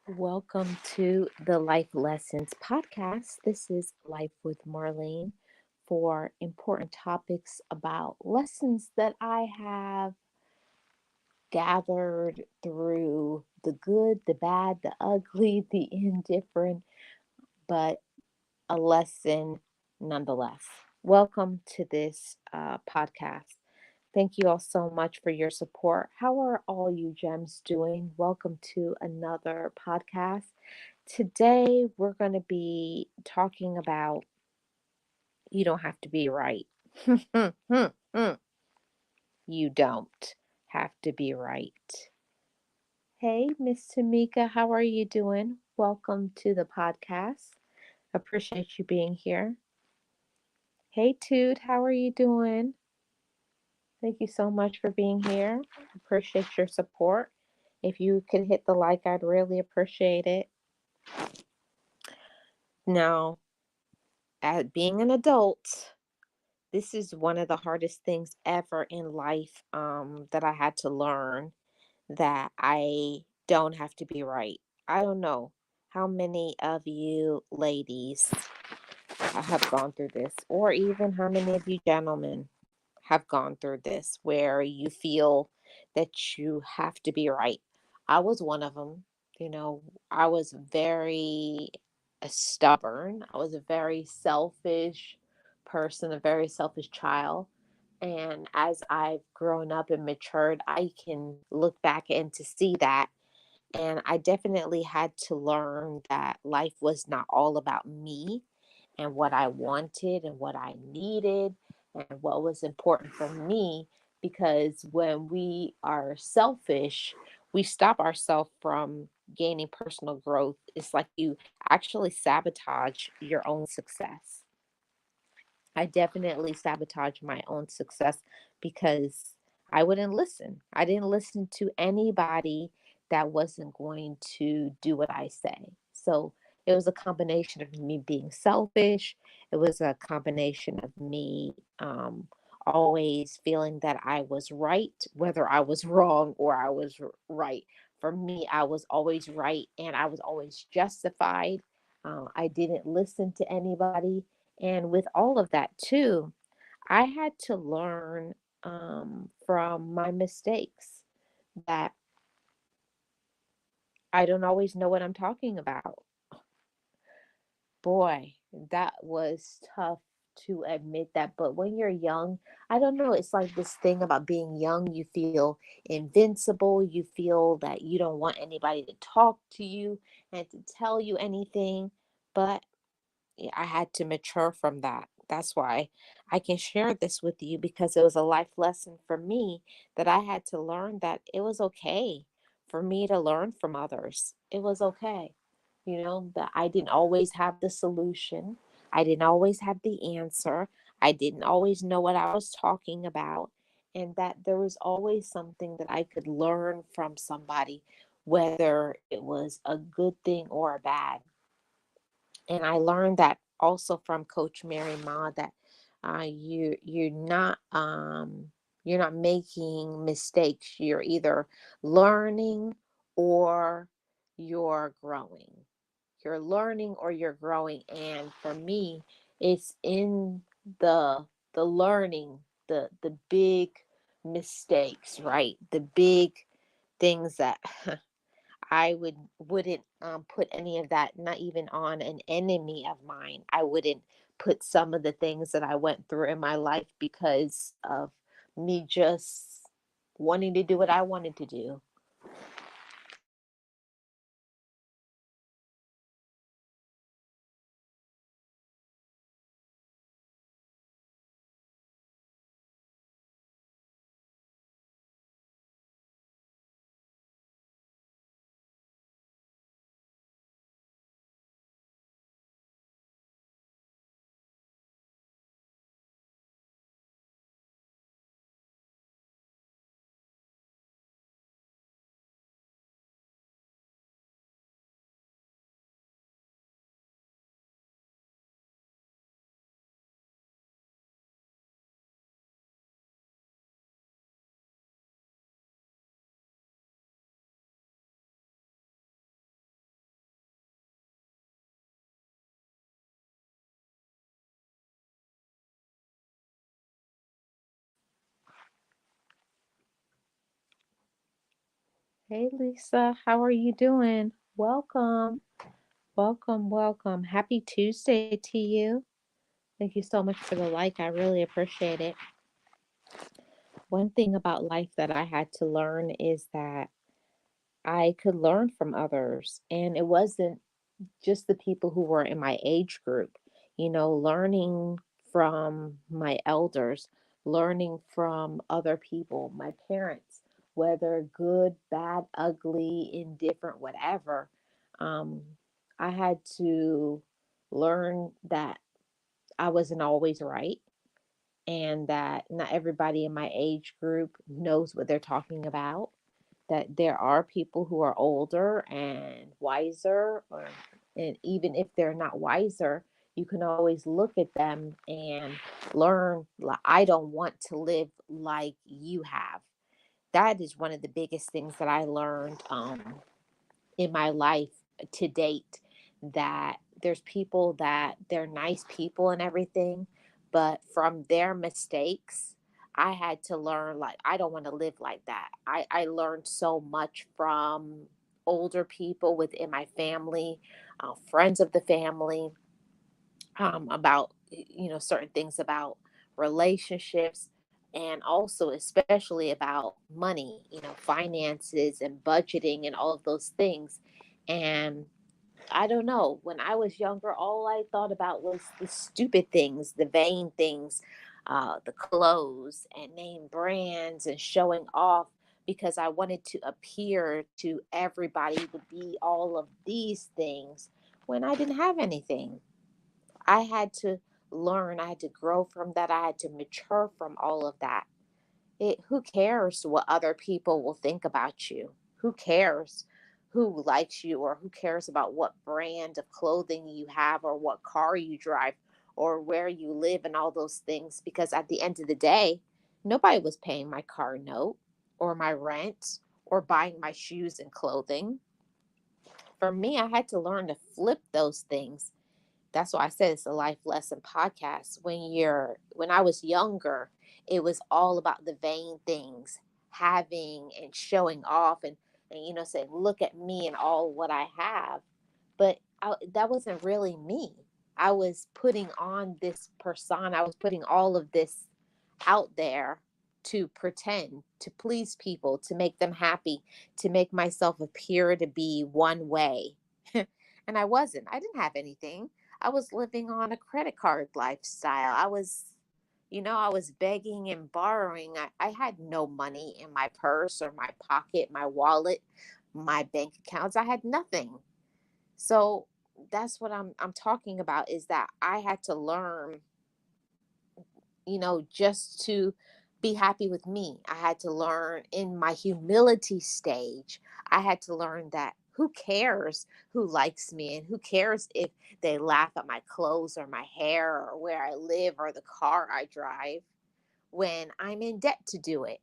Welcome to the Life Lessons podcast. This is Life with Marlene for important topics about lessons that I have gathered through the good, the bad, the ugly, the indifferent, but a lesson nonetheless. Welcome to this podcast. Thank you all so much for your support. How are all you gems doing? Welcome to another podcast. Today, we're going to be talking about you don't have to be right. You don't have to be right. Hey, Miss Tamika, how are you doing? Welcome to the podcast. Appreciate you being here. Hey, Toot, how are you doing? Thank you so much for being here. Appreciate your support. If you could hit the like, I'd really appreciate it. Now, as being an adult, this is one of the hardest things ever in life that I had to learn that I don't have to be right. I don't know how many of you ladies have gone through this, or even how many of you gentlemen have gone through this where you feel that you have to be right. I was one of them. You know, I was very stubborn. I was a very selfish person, a very selfish child. And as I've grown up and matured, I can look back and to see that. And I definitely had to learn that life was not all about me and what I wanted and what I needed and what was important for me. Because when we are selfish, we stop ourselves from gaining personal growth. It's like you actually sabotage your own success. I definitely sabotage my own success because I wouldn't listen. I didn't listen to anybody that wasn't going to do what I say. So it was a combination of me being selfish. It was a combination of me always feeling that I was right, whether I was wrong or I was right. For me, I was always right and I was always justified. I didn't listen to anybody, and with all of that too, I had to learn from my mistakes that I don't always know what I'm talking about. Boy, that was tough to admit that. But when you're young, I don't know, it's like this thing about being young. You feel invincible. You feel that you don't want anybody to talk to you and to tell you anything. But yeah, I had to mature from that. That's why I can share this with you because it was a life lesson for me that I had to learn that it was okay for me to learn from others. It was okay. That I didn't always have the solution. I didn't always have the answer. I didn't always know what I was talking about. And that there was always something that I could learn from somebody, whether it was a good thing or a bad. And I learned that also from Coach Mary Ma that you're not making mistakes. You're either learning or you're growing. You're learning or you're growing. And for me, it's in the learning, the big mistakes, right? The big things that I wouldn't put any of that, not even on an enemy of mine. I wouldn't put some of the things that I went through in my life because of me just wanting to do what I wanted to do. Hey Lisa, how are you doing? Welcome, welcome, welcome. Happy Tuesday to you. Thank you so much for the like. I really appreciate it. One thing about life that I had to learn is that I could learn from others, and it wasn't just the people who were in my age group, learning from my elders, learning from other people, my parents, whether good, bad, ugly, indifferent, whatever. Um, I had to learn that I wasn't always right and that not everybody in my age group knows what they're talking about, that there are people who are older and wiser, and even if they're not wiser, you can always look at them and learn. I don't want to live like you have. That is one of the biggest things that I learned in my life to date, that there's people that they're nice people and everything, but from their mistakes, I had to learn, like, I don't want to live like that. I learned so much from older people within my family, friends of the family, about, certain things about relationships, and also especially about money, finances and budgeting and all of those things. And I don't know. When I was younger, all I thought about was the stupid things, the vain things, the clothes and name brands and showing off, because I wanted to appear to everybody to be all of these things when I didn't have anything. I had to learn, I had to grow from that, I had to mature from all of that. Who cares what other people will think about you? Who cares who likes you, or who cares about what brand of clothing you have, or what car you drive, or where you live, and all those things? Because at the end of the day, nobody was paying my car note or my rent or buying my shoes and clothing. For me, I had to learn to flip those things. That's why I said it's a life lesson podcast. When I was younger, it was all about the vain things, having and showing off, and saying, look at me and all what I have. But that wasn't really me. I was putting on this persona. I was putting all of this out there to pretend, to please people, to make them happy, to make myself appear to be one way. And I wasn't. I didn't have anything. I was living on a credit card lifestyle. I was begging and borrowing. I had no money in my purse or my pocket, my wallet, my bank accounts. I had nothing. So that's what I'm talking about, is that I had to learn, just to be happy with me. I had to learn in my humility stage. I had to learn that who cares who likes me, and who cares if they laugh at my clothes or my hair or where I live or the car I drive, when I'm in debt to do it.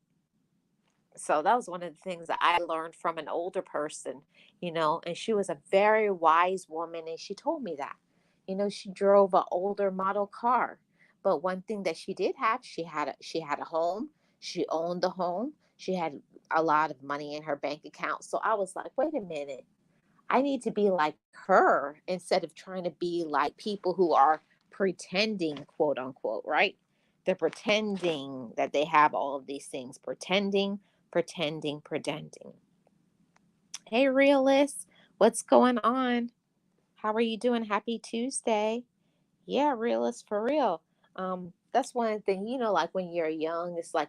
So that was one of the things that I learned from an older person, and she was a very wise woman, and she told me that. She drove an older model car, but one thing that she did have, she had a home, she owned the home, she had a lot of money in her bank account. So I was like, wait a minute, I need to be like her instead of trying to be like people who are pretending, quote unquote, right? They're pretending that they have all of these things, pretending, pretending, pretending. Hey, realist, what's going on? How are you doing? Happy Tuesday. Yeah, realist for real. That's one thing, like when you're young, it's like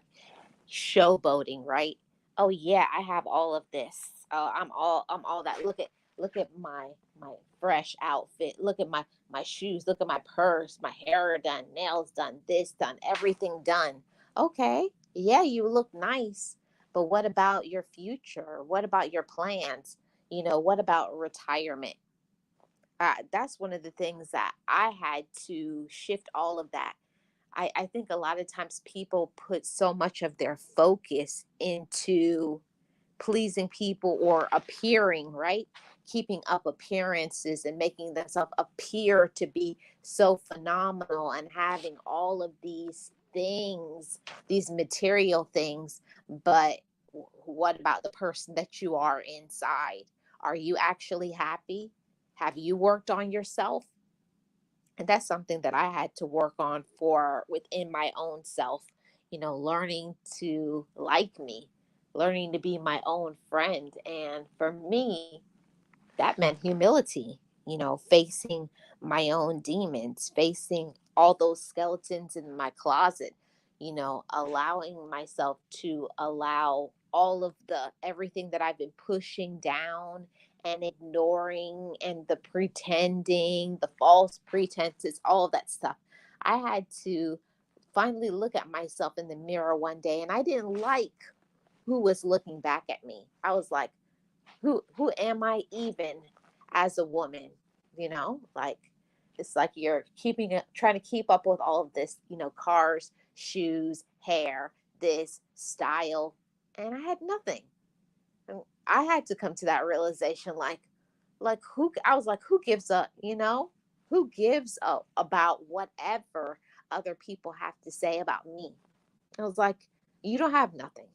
showboating, right? Oh yeah, I have all of this. I'm all that. Look at my fresh outfit. Look at my shoes. Look at my purse. My hair done, nails done, this done, everything done. Okay, yeah, you look nice, but what about your future? What about your plans? What about retirement? That's one of the things that I had to shift all of that. I think a lot of times people put so much of their focus into pleasing people or appearing, right? Keeping up appearances and making themselves appear to be so phenomenal and having all of these things, these material things. But what about the person that you are inside? Are you actually happy? Have you worked on yourself? And that's something that I had to work on for within my own self, learning to like me, learning to be my own friend. And for me, that meant humility, facing my own demons, facing all those skeletons in my closet, allowing myself to allow all of the everything that I've been pushing down and ignoring and the pretending, the false pretenses, all of that stuff. I had to finally look at myself in the mirror one day, and I didn't like who was looking back at me. I was like, who am I even as a woman? Like it's like you're keeping it, trying to keep up with all of this, cars, shoes, hair, this style, and I had nothing. And I had to come to that realization, like who I was like, who gives up? Who gives up about whatever other people have to say about me? I was like, you don't have nothing.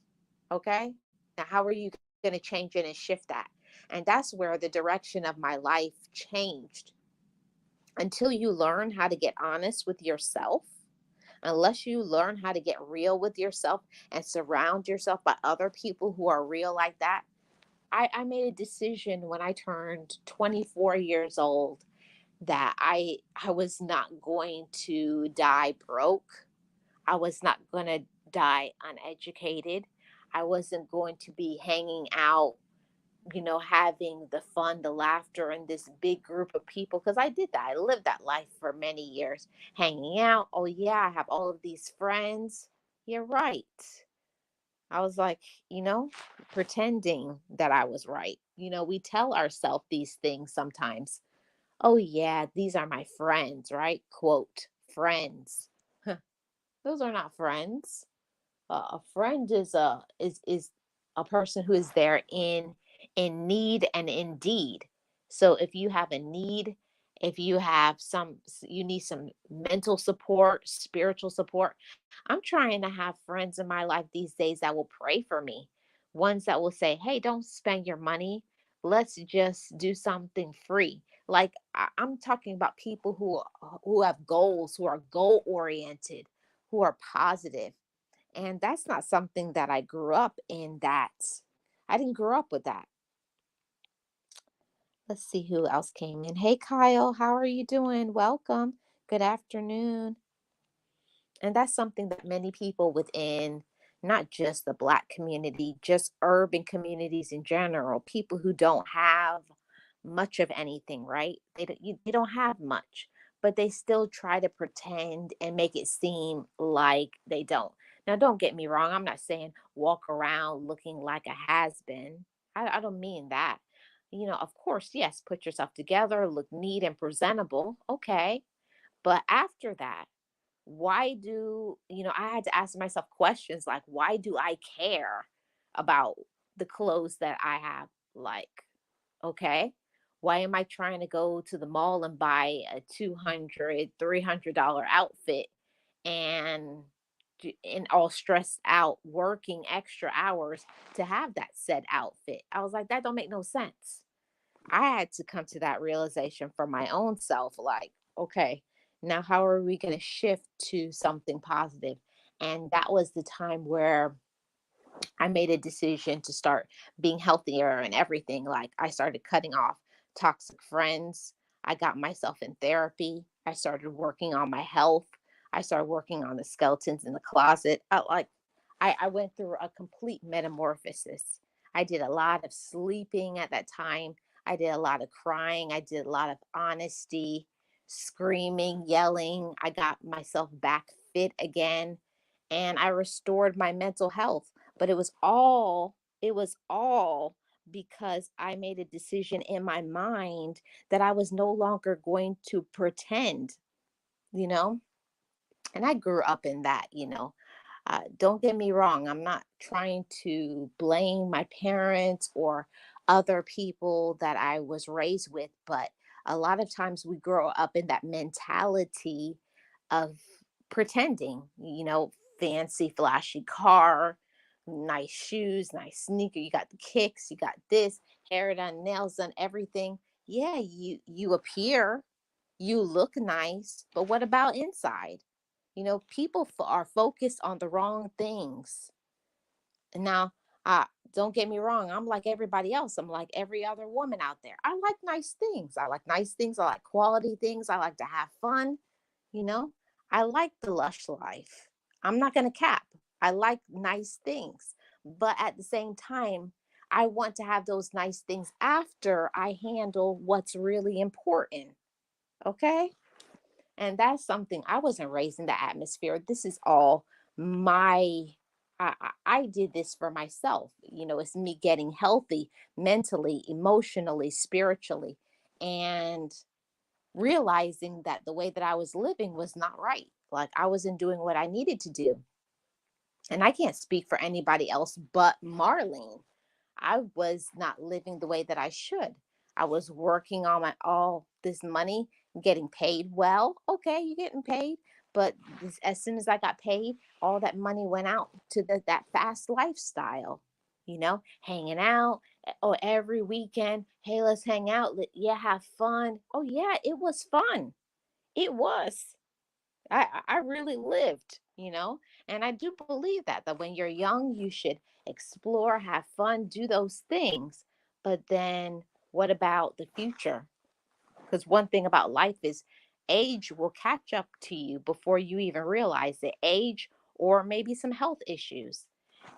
Okay. Now, how are you going to change it and shift that? And that's where the direction of my life changed. Until you learn how to get honest with yourself, unless you learn how to get real with yourself and surround yourself by other people who are real like that. I made a decision when I turned 24 years old that I was not going to die broke. I was not going to die uneducated. I wasn't going to be hanging out, having the fun, the laughter, and this big group of people. Because I did that. I lived that life for many years, hanging out. Oh, yeah, I have all of these friends. You're right. I was like, you know, pretending that I was right. We tell ourselves these things sometimes. Oh, yeah, these are my friends, right? Quote, friends. Those are not friends. A friend is a person who is there in need and in deed. So if you have a need, if you have you need some mental support, spiritual support. I'm trying to have friends in my life these days that will pray for me, ones that will say, hey, don't spend your money, let's just do something free. Like I'm talking about people who have goals, who are goal oriented, who are positive. And that's not something that I grew up in. I didn't grow up with that. Let's see who else came in. Hey, Kyle, how are you doing? Welcome. Good afternoon. And that's something that many people within not just the Black community, just urban communities in general, people who don't have much of anything, right? They don't have much, but they still try to pretend and make it seem like they don't. Now, don't get me wrong. I'm not saying walk around looking like a has been. I don't mean that. Of course, yes, put yourself together, look neat and presentable. Okay. But after that, why do I had to ask myself questions like, why do I care about the clothes that I have? Like, okay, why am I trying to go to the mall and buy a 200 $300 outfit and and all stressed out working extra hours to have that said outfit? I was like, that don't make no sense. I had to come to that realization for my own self, like, okay, now how are we going to shift to something positive? And that was the time where I made a decision to start being healthier and everything. Like, I started cutting off toxic friends. I got myself in therapy. I started working on my health. I started working on the skeletons in the closet. I went through a complete metamorphosis. I did a lot of sleeping at that time. I did a lot of crying. I did a lot of honesty, screaming, yelling. I got myself back fit again, and I restored my mental health. But it was all because I made a decision in my mind that I was no longer going to pretend, you know? And I grew up in that. Don't get me wrong, I'm not trying to blame my parents or other people that I was raised with, but a lot of times we grow up in that mentality of pretending, fancy, flashy car, nice shoes, nice sneaker, you got the kicks, you got this, hair done, nails done, everything. Yeah, you appear, you look nice, but what about inside? People are focused on the wrong things. Now, uh, don't get me wrong. I'm like everybody else. I'm like every other woman out there. I like nice things. I like nice things. I like quality things. I like to have fun. You know, I like the lush life. I'm not going to cap. I like nice things. But at the same time, I want to have those nice things after I handle what's really important. Okay. And that's something I wasn't raised in the atmosphere. This is all my I did this for myself. It's me getting healthy mentally, emotionally, spiritually, and realizing that the way that I was living was not right. Like I wasn't doing what I needed to do. And I can't speak for anybody else but Marlene. I was not living the way that I should. I was working on my all this money, getting paid well. Okay, you're getting paid, but as soon as I got paid, all that money went out to that fast lifestyle. Hanging out. Or every weekend. Hey, let's hang out. Yeah, have fun. Oh yeah, it was fun. It was. I really lived. And I do believe that when you're young, you should explore, have fun, do those things. But then what about the future? Because one thing about life is age will catch up to you before you even realize it. Age or maybe some health issues.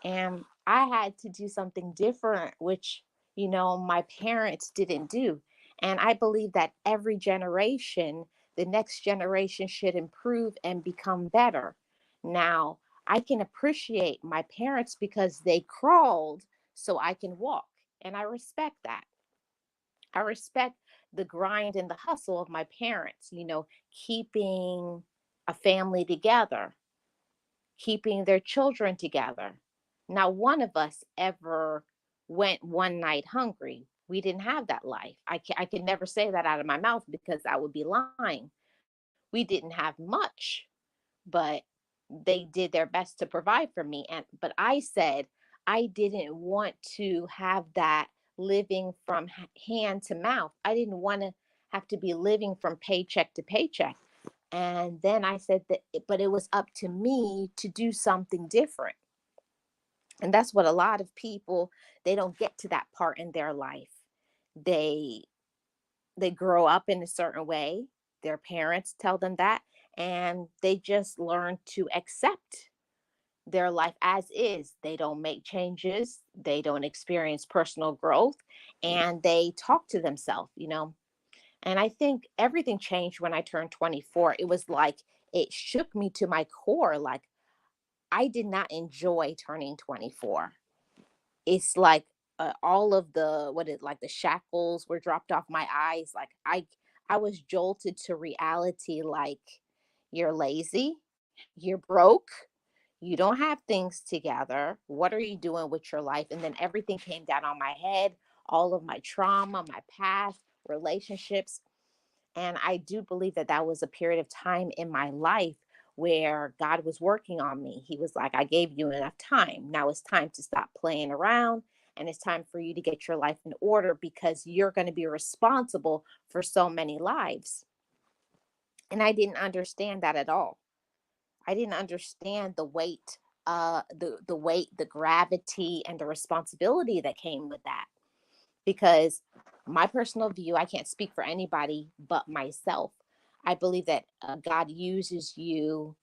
And I had to do something different, which, my parents didn't do. And I believe that every generation, the next generation should improve and become better. Now, I can appreciate my parents because they crawled so I can walk. And I respect that. I respect the grind and the hustle of my parents, keeping a family together, keeping their children together. Not one of us ever went one night hungry. We didn't have that life. I can never say that out of my mouth because I would be lying. We didn't have much, but they did their best to provide for me. But I said I didn't want to have that living from hand to mouth. I didn't want to have to be living from paycheck to paycheck. And then I said that, but it was up to me to do something different. And that's what a lot of people, they don't get to that part in their life. They they grow up in a certain way. Their parents tell them that, and they just learn to accept their life as is. They don't make changes, they don't experience personal growth, and they talk to themselves. And I think everything changed when I turned 24. It was like it shook me to my core. Like I did not enjoy turning 24. It's like all of the what it like the shackles were dropped off my eyes. Like I was jolted to reality. Like you're lazy, you're broke, you don't have things together. What are you doing with your life? And then everything came down on my head, all of my trauma, my past, relationships. And I do believe that that was a period of time in my life where God was working on me. He was like, I gave you enough time. Now it's time to stop playing around and it's time for you to get your life in order because you're going to be responsible for so many lives. And I didn't understand that at all. I didn't understand the weight, the weight, the gravity, and the responsibility that came with that. Because my personal view, I can't speak for anybody but myself. I believe that God uses you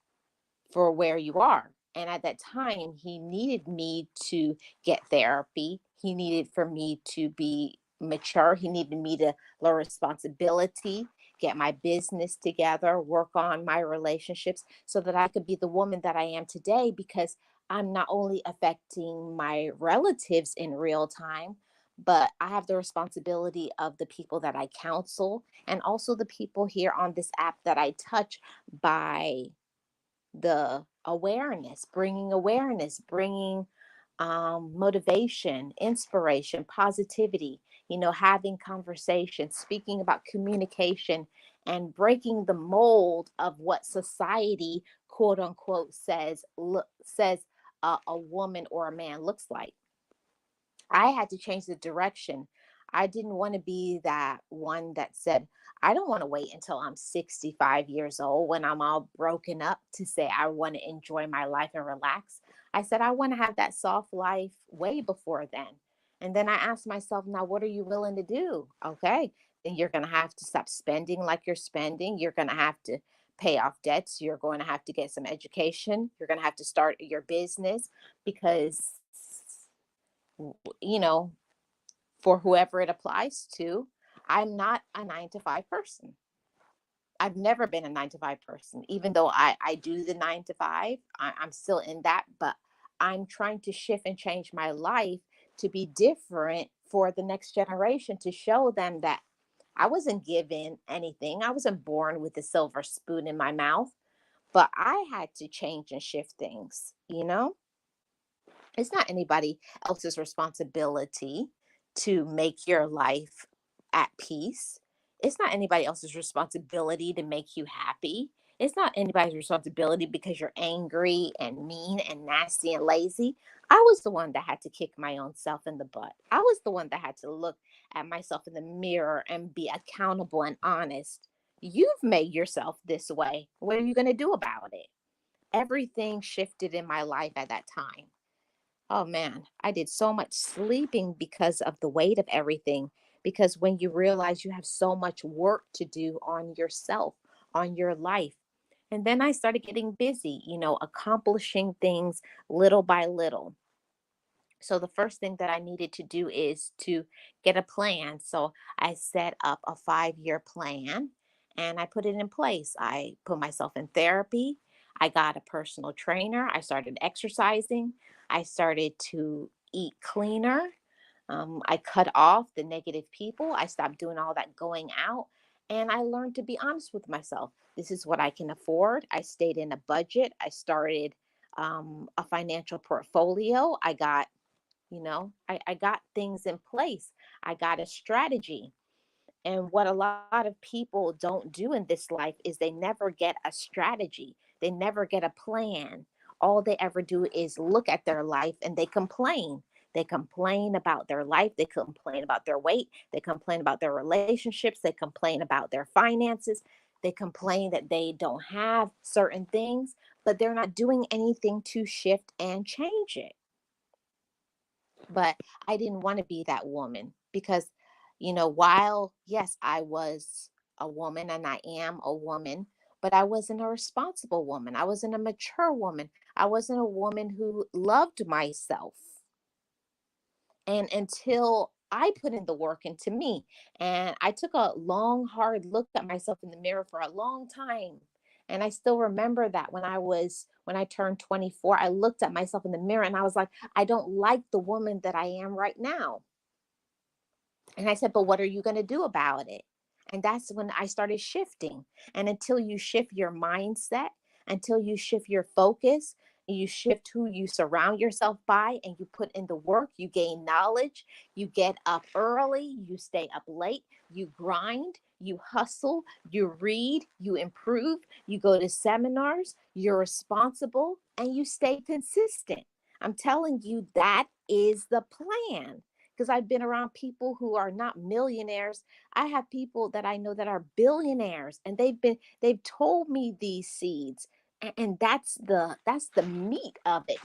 for where you are. And at that time, he needed me to get therapy. He needed for me to be mature. He needed me to learn responsibility, get my business together, work on my relationships so that I could be the woman that I am today because I'm not only affecting my relatives in real time, but I have the responsibility of the people that I counsel and also the people here on this app that I touch by the awareness, bringing motivation, inspiration, positivity, having conversations, speaking about communication, and breaking the mold of what society, quote unquote, says a woman or a man looks like. I had to change the direction. I didn't want to be that one that said, I don't want to wait until I'm 65 years old when I'm all broken up to say I want to enjoy my life and relax. I said, I want to have that soft life way before then. And then I asked myself, now, what are you willing to do? Okay. Then you're going to have to stop spending like you're spending. You're going to have to pay off debts. You're going to have to get some education. You're going to have to start your business because you know, for whoever it applies to, I'm not a 9 to 5 person. I've never been a 9 to 5 person, even though I do the 9 to 5. I'm still in that, but I'm trying to shift and change my life to be different for the next generation to show them that I wasn't given anything. I wasn't born with a silver spoon in my mouth, but I had to change and shift things, you know? It's not anybody else's responsibility to make your life at peace. It's not anybody else's responsibility to make you happy. It's not anybody's responsibility because you're angry and mean and nasty and lazy. I was the one that had to kick my own self in the butt. I was the one that had to look at myself in the mirror and be accountable and honest. You've made yourself this way. What are you going to do about it? Everything shifted in my life at that time. Oh man, I did so much sleeping because of the weight of everything. Because when you realize you have so much work to do on yourself, on your life. And then I started getting busy, accomplishing things little by little. So the first thing that I needed to do is to get a plan. So I set up a 5-year plan and I put it in place. I put myself in therapy. I got a personal trainer. I started exercising. I started to eat cleaner. I cut off the negative people. I stopped doing all that going out. And I learned to be honest with myself. This is what I can afford. I stayed in a budget. I started a financial portfolio. I got things in place. I got a strategy. And what a lot of people don't do in this life is they never get a strategy, they never get a plan. All they ever do is look at their life and they complain. They complain about their life. They complain about their weight. They complain about their relationships. They complain about their finances. They complain that they don't have certain things, but they're not doing anything to shift and change it. But I didn't want to be that woman because, while yes, I was a woman and I am a woman, but I wasn't a responsible woman. I wasn't a mature woman. I wasn't a woman who loved myself. And until I put in the work into me, and I took a long, hard look at myself in the mirror for a long time. And I still remember that when I turned 24, I looked at myself in the mirror and I was like, I don't like the woman that I am right now. And I said, but what are you going to do about it? And that's when I started shifting. And until you shift your mindset, until you shift your focus, you shift who you surround yourself by, and you put in the work, you gain knowledge, you get up early, you stay up late, you grind, you hustle, you read, you improve, you go to seminars, you're responsible, and you stay consistent. I'm telling you, that is the plan because I've been around people who are not millionaires. I have people that I know that are billionaires and they've told me these seeds and that's the meat of it.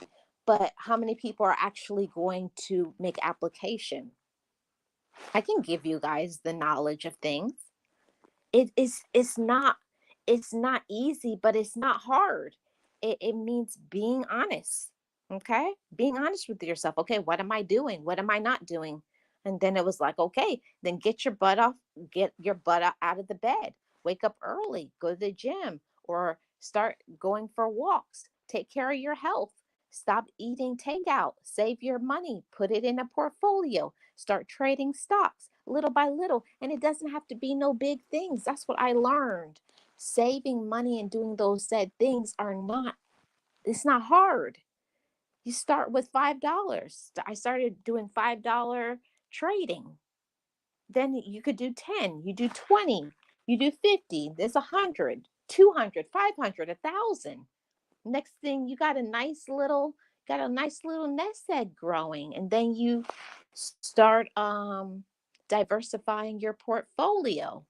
But how many people are actually going to make application? I can give you guys the knowledge of things. It's not easy, but it's not hard. It means being honest. Okay, being honest with yourself. Okay, what am I doing? What am I not doing? And then it was like, okay, then get your butt out of the bed, wake up early, go to the gym, or start going for walks, take care of your health, stop eating takeout, save your money, put it in a portfolio, start trading stocks little by little. And it doesn't have to be no big things. That's what I learned. Saving money and doing those said things it's not hard. You start with $5. I started doing $5 trading. Then you could do 10, you do 20, you do 50, there's 100, 200, 500, 1,000. Next thing you got a nice little got a nice little nest egg growing. And then you start diversifying your portfolio.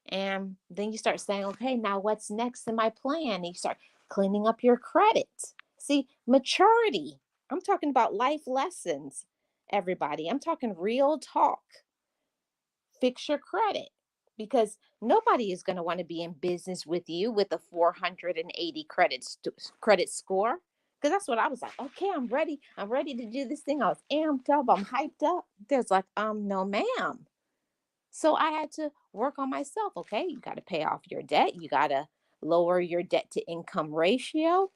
And then you start saying, okay, now what's next in my plan? And you start cleaning up your credit. See, maturity. I'm talking about life lessons, everybody. I'm talking real talk. Fix your credit, because nobody is going to want to be in business with you with a 480 credit score. Because that's what I was like. Okay, I'm ready to do this thing. I was amped up. I'm hyped up. There's like, no, ma'am. So I had to work on myself. Okay, you got to pay off your debt. You got to lower your debt to income ratio,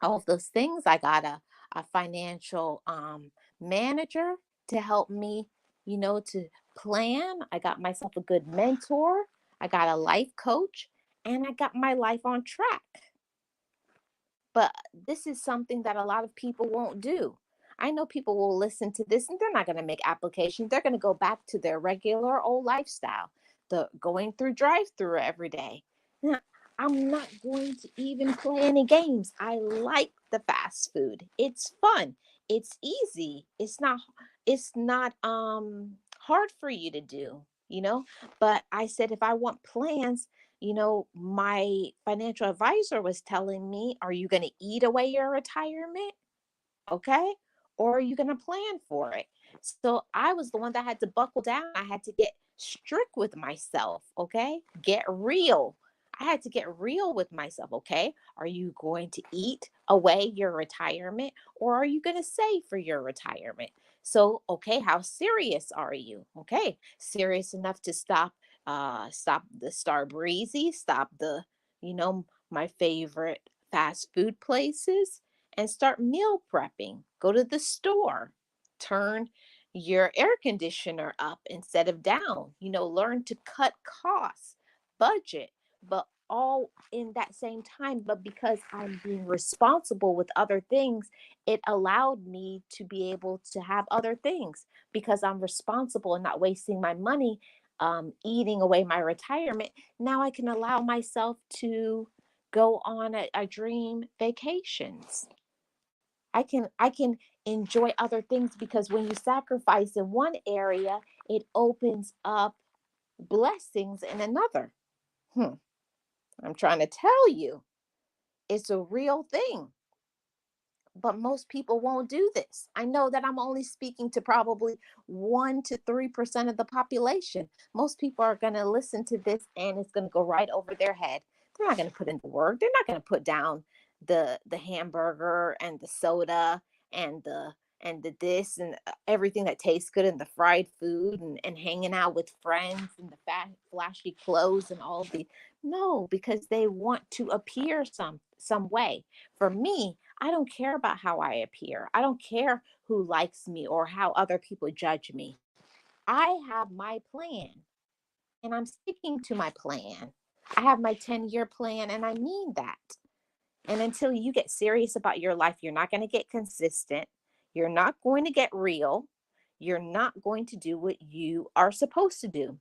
all of those things. I got a financial manager to help me, to plan. I got myself a good mentor. I got a life coach, and I got my life on track. But this is something that a lot of people won't do. I know people will listen to this and they're not going to make applications. They're going to go back to their regular old lifestyle, the going through drive-through every day. Now, I'm not going to even play any games. I like the fast food. It's fun. It's easy. It's not hard for you to do, you know? But I said if I want plans, my financial advisor was telling me, are you going to eat away your retirement? Okay. Or are you going to plan for it? So I was the one that had to buckle down. I had to get strict with myself. Okay. Get real. I had to get real with myself. Okay. Are you going to eat away your retirement, or are you going to save for your retirement? So, okay, how serious are you? Okay. Serious enough to stop the Star Breezy, stop my favorite fast food places, and start meal prepping. Go to the store, turn your air conditioner up instead of down. Learn to cut costs, budget, but all in that same time. But because I'm being responsible with other things, it allowed me to be able to have other things because I'm responsible and not wasting my money eating away my retirement. Now I can allow myself to go on a dream vacations. I can enjoy other things, because when you sacrifice in one area, it opens up blessings in another. Hmm. I'm trying to tell you, it's a real thing. But most people won't do this. I know that I'm only speaking to probably 1 to 3% of the population. Most people are going to listen to this and it's going to go right over their head. They're not going to put in the work. They're not going to put down the hamburger and the soda and the this and everything that tastes good, and the fried food, and hanging out with friends and the flashy clothes and all of the no, because they want to appear some way. For me, I don't care about how I appear. I don't care who likes me or how other people judge me. I have my plan and I'm sticking to my plan. I have my 10-year plan and I mean that. And until you get serious about your life, you're not going to get consistent. You're not going to get real. You're not going to do what you are supposed to do.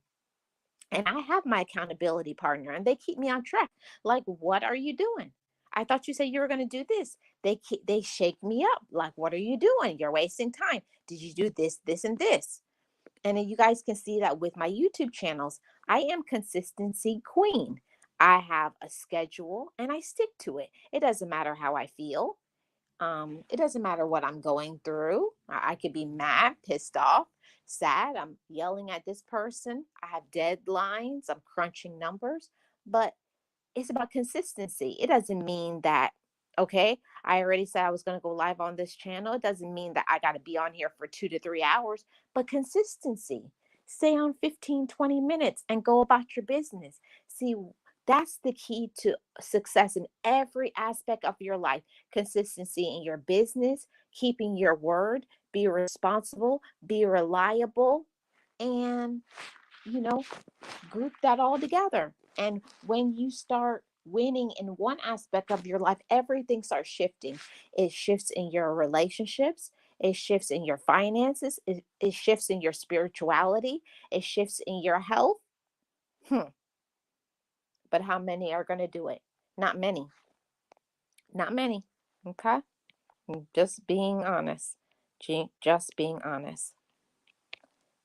And I have my accountability partner and they keep me on track. Like, what are you doing? I thought you said you were going to do this. They shake me up. Like, what are you doing? You're wasting time. Did you do this, this, and this? And then you guys can see that with my YouTube channels. I am consistency queen. I have a schedule and I stick to it. It doesn't matter how I feel. It doesn't matter what I'm going through. I could be mad, pissed off, sad. I'm yelling at this person. I have deadlines. I'm crunching numbers. But it's about consistency. It doesn't mean that, okay, I already said I was going to go live on this channel. It doesn't mean that I got to be on here for 2 to 3 hours, but consistency. Stay on 15, 20 minutes and go about your business. See, that's the key to success in every aspect of your life. Consistency in your business, keeping your word, be responsible, be reliable, and, you know, group that all together. And when you start winning in one aspect of your life, everything starts shifting. It shifts in your relationships, it shifts in your finances, it shifts in your spirituality, it shifts in your health. Hmm. But how many are going to do it? Not many. Not many. Okay. Just being honest. Just being honest.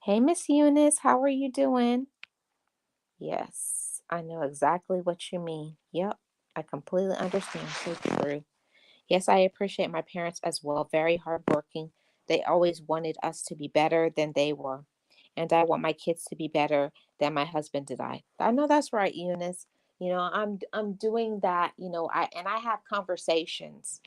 Hey, Miss Eunice, how are you doing? Yes, I know exactly what you mean. Yep, I completely understand. So true. Yes, I appreciate my parents as well. Very hardworking. They always wanted us to be better than they were. And I want my kids to be better than my husband did I. I know that's right, Eunice. I'm doing that, I have conversations.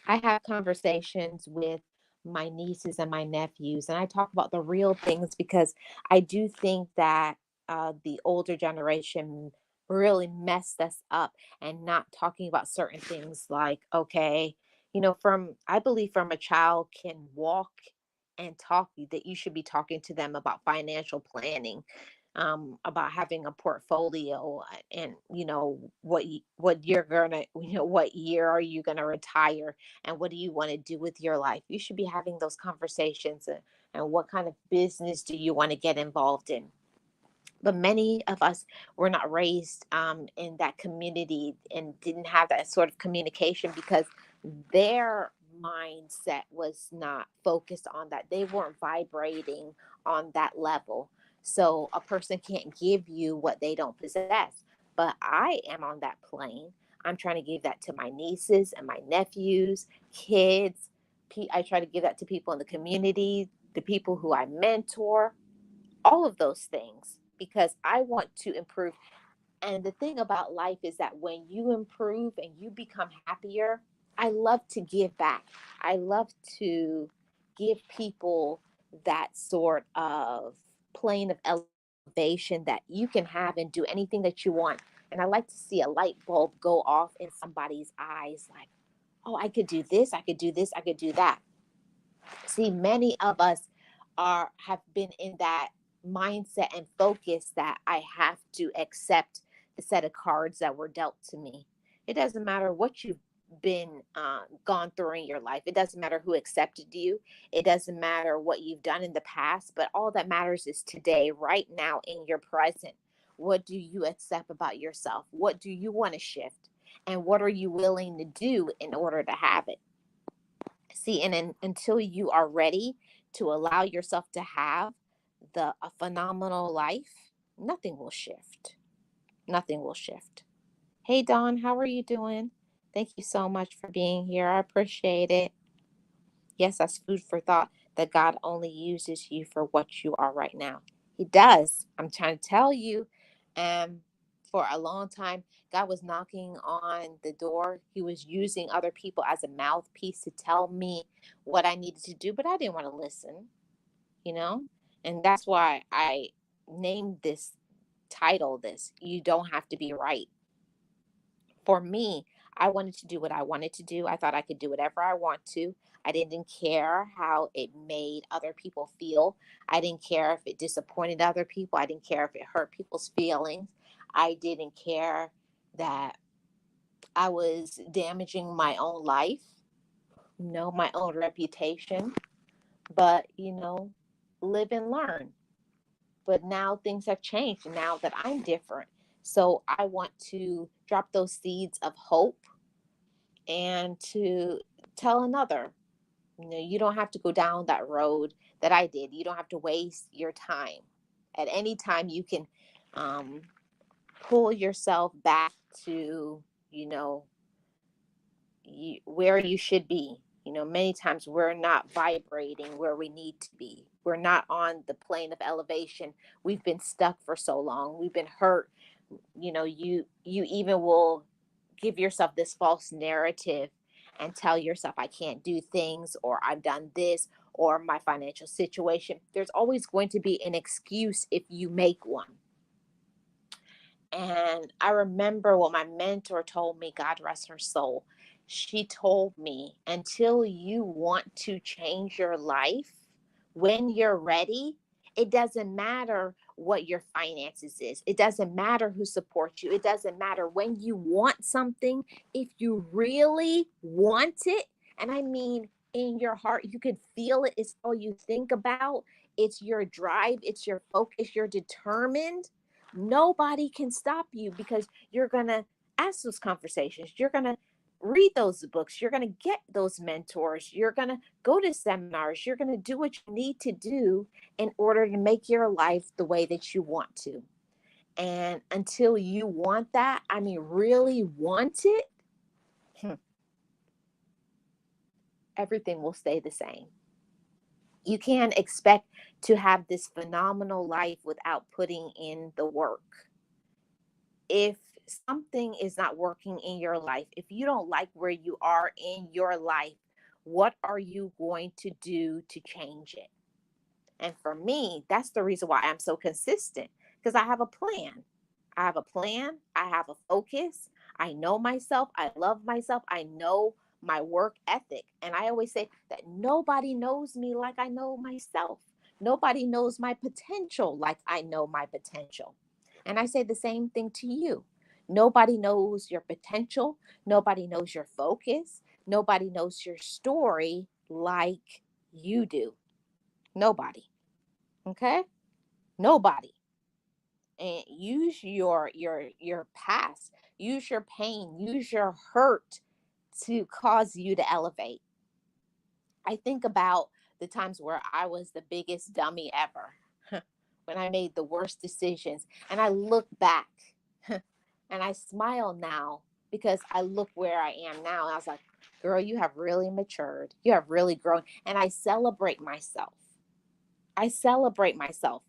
I have conversations with my nieces and my nephews, and I talk about the real things because I do think that the older generation really messed us up and not talking about certain things like, okay, I believe from a child can walk and talk, that you should be talking to them about financial planning, about having a portfolio, and what you're gonna, what year are you gonna retire, and what do you want to do with your life. You should be having those conversations, and what kind of business do you want to get involved in. But many of us were not raised in that community and didn't have that sort of communication because their mindset was not focused on that. They weren't vibrating on that level. So a person can't give you what they don't possess. But I am on that plane. I'm trying to give that to my nieces and my nephews, kids. I try to give that to people in the community, the people who I mentor, all of those things, because I want to improve. And the thing about life is that when you improve and you become happier, I love to give back. I love to give people that sort of plane of elevation that you can have and do anything that you want. And I like to see a light bulb go off in somebody's eyes like, oh, I could do this, I could do this, I could do that. See, many of us have been in that mindset and focus that I have to accept the set of cards that were dealt to me. It doesn't matter what you've been gone through in your life. It doesn't matter who accepted you. It doesn't matter what you've done in the past, but all that matters is today, right now, in your present. What do you accept about yourself? What do you want to shift? And what are you willing to do in order to have it? See, until you are ready to allow yourself to have a phenomenal life, nothing will shift. Nothing will shift. Hey, Dawn, how are you doing? Thank you so much for being here. I appreciate it. Yes, that's food for thought, that God only uses you for what you are right now. He does. I'm trying to tell you. Um, for a long time, God was knocking on the door. He was using other people as a mouthpiece to tell me what I needed to do, but I didn't want to listen, you know? And that's why I named this title this. You don't have to be right. For me, I wanted to do what I wanted to do. I thought I could do whatever I want to. I didn't care how it made other people feel. I didn't care if it disappointed other people. I didn't care if it hurt people's feelings. I didn't care that I was damaging my own life, my own reputation. But, live and learn. But now things have changed now that I'm different. So I want to drop those seeds of hope and to tell another, you don't have to go down that road that I did. You don't have to waste your time. At any time, you can um, pull yourself back to, you know, where you should be. Many times we're not vibrating where we need to be. We're not on the plane of elevation. We've been stuck for so long. We've been hurt. You even will give yourself this false narrative and tell yourself, I can't do things, or I've done this, or my financial situation. There's always going to be an excuse if you make one. And I remember what my mentor told me, God rest her soul. She told me, until you want to change your life, when you're ready, it doesn't matter what your finances is. It doesn't matter who supports you. It doesn't matter when you want something. If you really want it, and I mean in your heart, you can feel it. It's all you think about. It's your drive. It's your focus. You're determined. Nobody can stop you because you're going to ask those conversations. You're going to read those books. You're going to get those mentors. You're going to go to seminars. You're going to do what you need to do in order to make your life the way that you want to. And until you want that, I mean, really want it, everything will stay the same. You can't expect to have this phenomenal life without putting in the work. If something is not working in your life, if you don't like where you are in your life, what are you going to do to change it? And for me, that's the reason why I'm so consistent, because I have a plan. I have a plan. I have a focus. I know myself. I love myself. I know my work ethic. And I always say that nobody knows me like I know myself. Nobody knows my potential like I know my potential. And I say the same thing to you. Nobody knows your potential. Nobody knows your focus. Nobody knows your story like you do. Nobody. Okay? Nobody. And use your past, use your pain, use your hurt to cause you to elevate. I think about the times where I was the biggest dummy ever, when I made the worst decisions, and I look back and I smile now because I look where I am now, and I was like, girl, you have really matured, you have really grown. And I celebrate myself. I celebrate myself.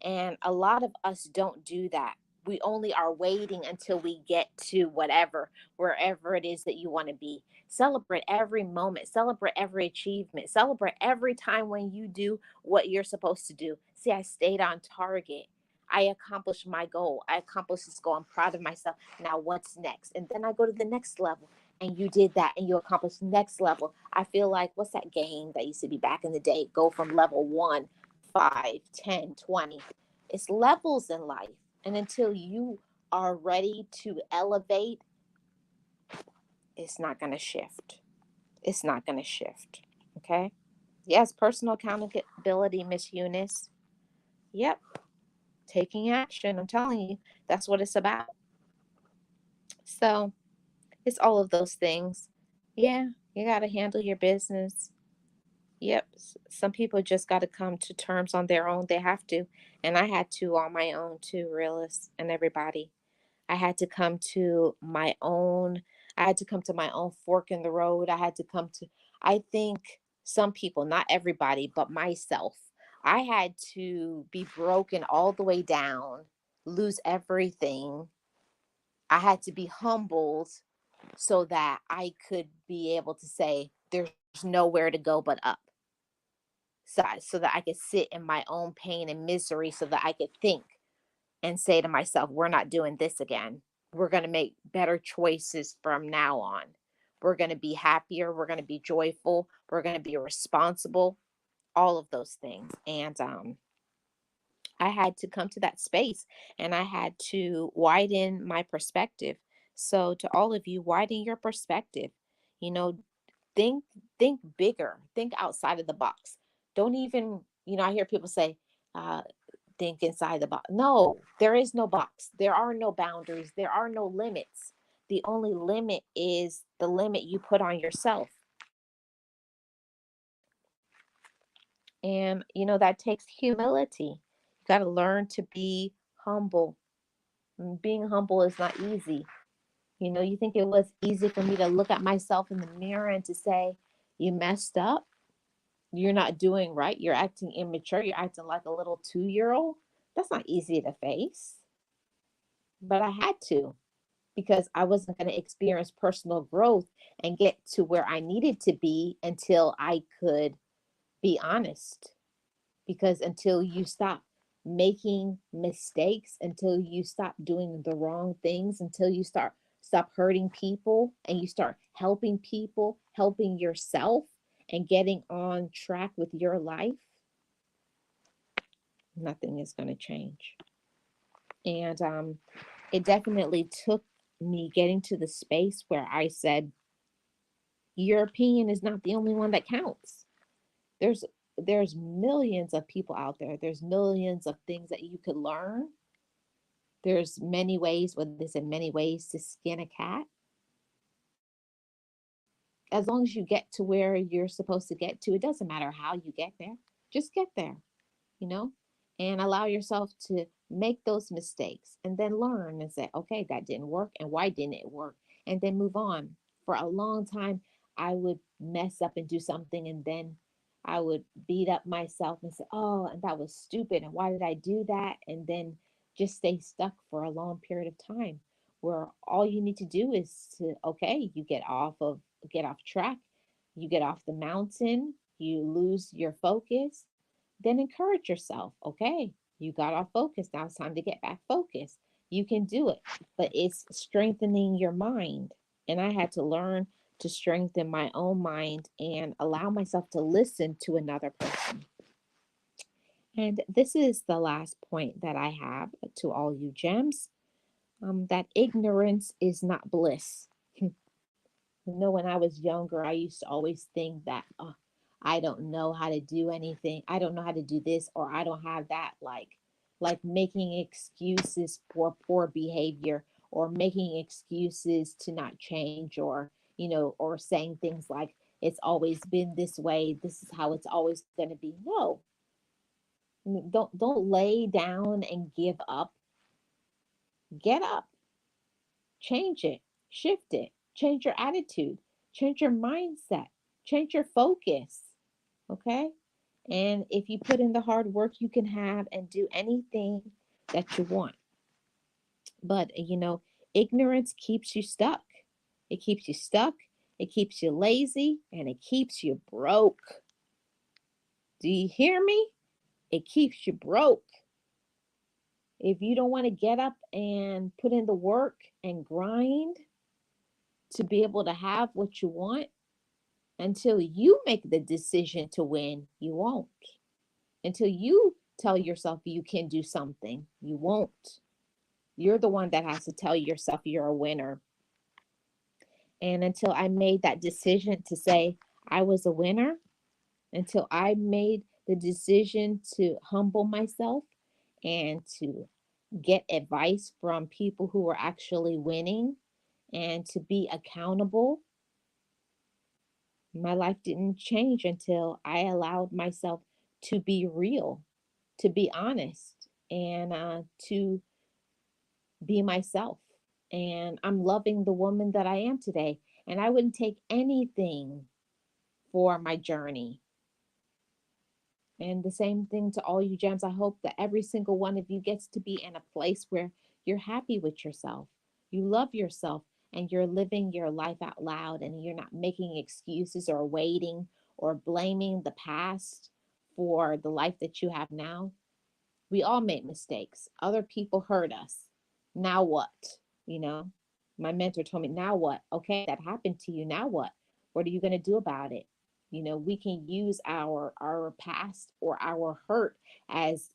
And a lot of us don't do that. We only are waiting until we get to whatever, wherever it is that you want to be. Celebrate every moment, celebrate every achievement, celebrate every time when you do what you're supposed to do. See, I stayed on target. I accomplished my goal. I accomplished this goal. I'm proud of myself. Now, what's next? And then I go to the next level. And you did that and you accomplished next level. I feel like, what's that game that used to be back in the day? Go from level 1, 5, 10, 20. It's levels in life. And until you are ready to elevate, it's not going to shift. It's not going to shift. Okay. Yes, personal accountability, Miss Eunice. Yep. Taking action. I'm telling you, that's what it's about. So it's all of those things. Yeah, you got to handle your business. Yep. Some people just got to come to terms on their own. They have to. And I had to on my own too, realists and everybody. I had to come to my own, I had to come to my own fork in the road. I had to come to, I think some people, not everybody, but myself, I had to be broken all the way down, lose everything. I had to be humbled so that I could be able to say, there's nowhere to go but up. So that I could sit in my own pain and misery, so that I could think and say to myself, we're not doing this again. We're going to make better choices from now on. We're going to be happier. We're going to be joyful. We're going to be responsible, all of those things. And I had to come to that space and I had to widen my perspective. So, to all of you, widen your perspective. You know, think think bigger, think outside of the box. Don't even, I hear people say, uh, think inside the box. No, there is no box. There are no boundaries. There are no limits. The only limit is the limit you put on yourself. And, that takes humility. You got to learn to be humble. And being humble is not easy. You think it was easy for me to look at myself in the mirror and to say, you messed up? You're not doing right. You're acting immature. You're acting like a little 2-year-old. That's not easy to face. But I had to, because I wasn't going to experience personal growth and get to where I needed to be until I could be honest. Because until you stop making mistakes, until you stop doing the wrong things, until you stop hurting people and you start helping people, helping yourself and getting on track with your life, nothing is going to change. And it definitely took me getting to the space where I said, your opinion is not the only one that counts. There's there's millions of people out there. There's millions of things that you could learn. There's many ways, well, they said many ways to skin a cat. As long as you get to where you're supposed to get to, it doesn't matter how you get there. Just get there, you know, and allow yourself to make those mistakes and then learn and say, okay, that didn't work. And why didn't it work? And then move on. For a long time, I would mess up and do something, and then I would beat up myself and say, oh, and that was stupid. And why did I do that? And then just stay stuck for a long period of time, where all you need to do is to, okay, you get off track, you get off the mountain, you lose your focus, then encourage yourself. Okay, you got off focus. Now it's time to get back focused. You can do it, but it's strengthening your mind. And I had to learn to strengthen my own mind and allow myself to listen to another person. And this is the last point that I have to all you gems, that ignorance is not bliss. When I was younger, I used to always think that, oh, I don't know how to do anything. I don't know how to do this, or I don't have that. Like making excuses for poor behavior, or making excuses to not change, or or saying things like it's always been this way. This is how it's always going to be. No, don't lay down and give up. Get up, change it, shift it, change your attitude, change your mindset, change your focus. Okay. And if you put in the hard work, you can have and do anything that you want. But, ignorance keeps you stuck. It keeps you stuck. It keeps you lazy, and it keeps you broke. Do you hear me? It keeps you broke. If you don't want to get up and put in the work and grind to be able to have what you want, until you make the decision to win, you won't. Until you tell yourself you can do something, you won't. You're the one that has to tell yourself you're a winner. And until I made that decision to say I was a winner, until I made the decision to humble myself and to get advice from people who were actually winning and to be accountable, my life didn't change until I allowed myself to be real, to be honest, and to be myself. And I'm loving the woman that I am today. And I wouldn't take anything for my journey. And the same thing to all you gems. I hope that every single one of you gets to be in a place where you're happy with yourself. You love yourself, and you're living your life out loud, and you're not making excuses or waiting or blaming the past for the life that you have now. We all make mistakes. Other people hurt us. Now what? You know, my mentor told me, now what? Okay, that happened to you. Now what? What are you going to do about it? We can use our past or our hurt as,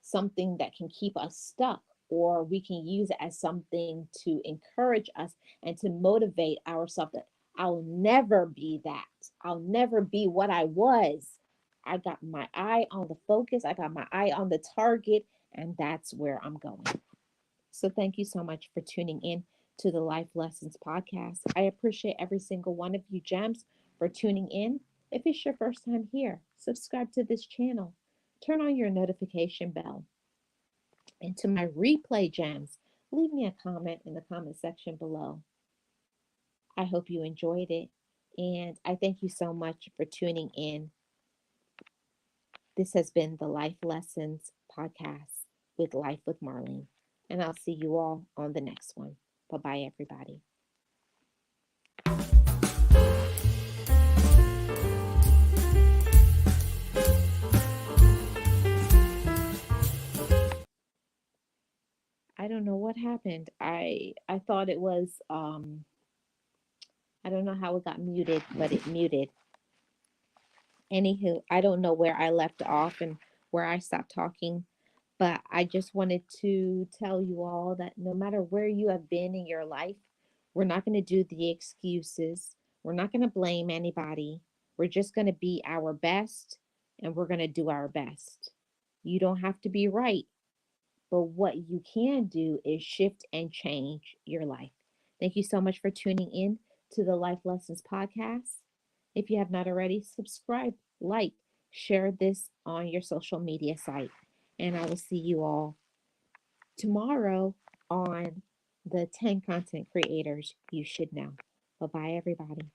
something that can keep us stuck, or we can use it as something to encourage us and to motivate ourselves that I'll never be that. I'll never be what I was. I got my eye on the focus, I got my eye on the target, and that's where I'm going. So, thank you so much for tuning in to the Life Lessons podcast. I appreciate every single one of you gems for tuning in. If it's your first time here, subscribe to this channel, turn on your notification bell. And to my replay gems, leave me a comment in the comment section below. I hope you enjoyed it. And I thank you so much for tuning in. This has been the Life Lessons podcast with Life with Marlene. And I'll see you all on the next one. Bye bye, everybody. I don't know what happened. I thought it was I don't know how it got muted, but it muted. Anywho, I don't know where I left off and where I stopped talking, but I just wanted to tell you all that no matter where you have been in your life, we're not going to do the excuses. We're not going to blame anybody. We're just going to be our best, and we're going to do our best. You don't have to be right, But what you can do is shift and change your life. Thank you so much for tuning in to the Life Lessons Podcast. If you have not already, subscribe, like, share this on your social media site. And I will see you all tomorrow on the 10 content creators you should know. Bye bye, everybody.